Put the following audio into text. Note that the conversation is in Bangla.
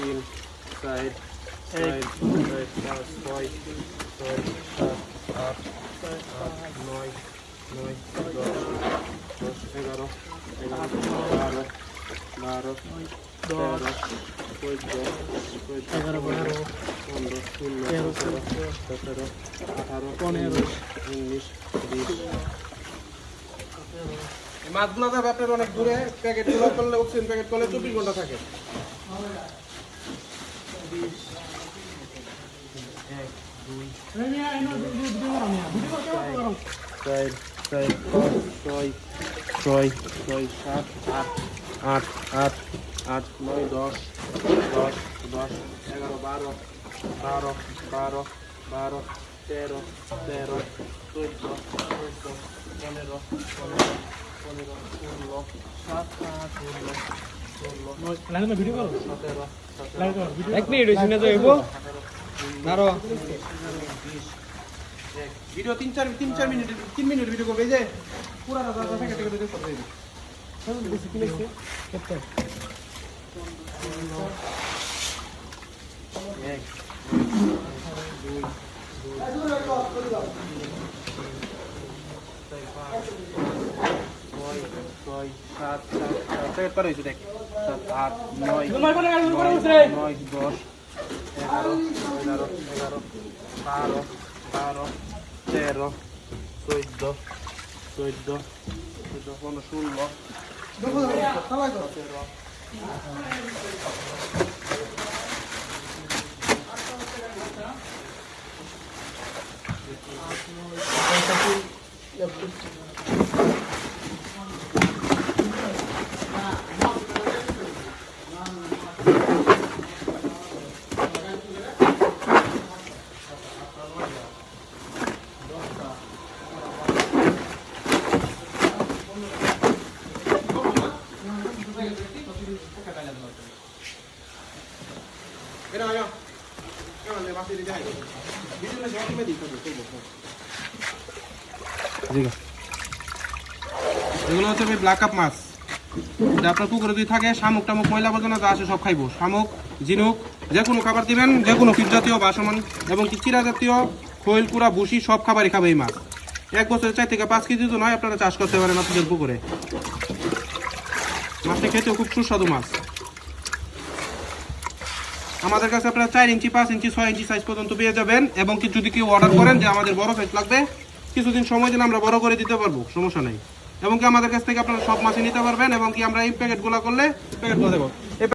তিন চার চার চার পাঁচ ছয় ছয় সাত আট আট নয় নয় দশ দশ এগারো এগারো বারো বারো তেরো চোদ্দো চোদ্দো পনেরো ষোলো সতেরো আঠারো উনিশ বিশ। মাছগুলো যাবে আপনার অনেক দূরে, প্যাকেটগুলো করলে অক্সিজেন প্যাকেট করলে 24 ঘন্টা থাকে। চার চার পাঁচ ছয় ছয় ছয় সাত আট আট আট আট নয় দশ দশ দশ এগারো বারো বারো বারো বারো তেরো তেরো চোদ্দো চোদ্দো পনেরো পনেরো পনেরো ষোলো সাত আট ষোলো ভিডিও করো সতেরো এক মিনিট হয়েছে না তো এবো আরো ভিডিও তিন চার মিনিট 3 মিনিট ভিডিও করবে, এই যে পুরা রাজা থেকে থেকে দেখতে পারবে। বেশি কি লাগছে কত? এক দুই ছয় সাত সাত পার হয়েছে দেখ, সাত আট নয় নয় দশ এগারো এগারো এগারো বারো বারো তেরো চোদ্দো চোদ্দো চোদ্দো পনেরো ষোলো সতেরো এগুলো হচ্ছে ব্ল্যাক কাপ মাছ, এটা আপনার পুকুরে যদি থাকে শামুক টামুক ময়লা আবর্জনা যা আসে সব খাইবো। শামুক ঝিনুক যে কোনো খাবার দিবেন, যে কোনো ফিট জাতীয় বাসমান এবং কি চিরা জাতীয় খৈল কুড়া ভুসি সব খাবারই খাবে এই মাছ। 1 বছরে 4 থেকে 5 কেজি তো নয়, আপনারা চাষ করতে পারেন আপনাদের পুকুরে। মাছটা খেতেও খুব সুস্বাদু মাছ। আমাদের কাছে আপনারা 4 ইঞ্চি 5 ইঞ্চি 6 ইঞ্চি সাইজ পর্যন্ত পেয়ে যাবেন, এবং কি যদি কেউ অর্ডার করেন যে আমাদের বড় সাইজ লাগবে, কিছুদিন সময় দিলে আমরা বড় করে দিতে পারবো, সমস্যা নেই। এবং কি আমাদের কাছ থেকে আপনারা সব মাছই নিতে পারবেন, এবং কি আমরা এই প্যাকেটগুলো করলে প্যাকেটগুলো দেবো।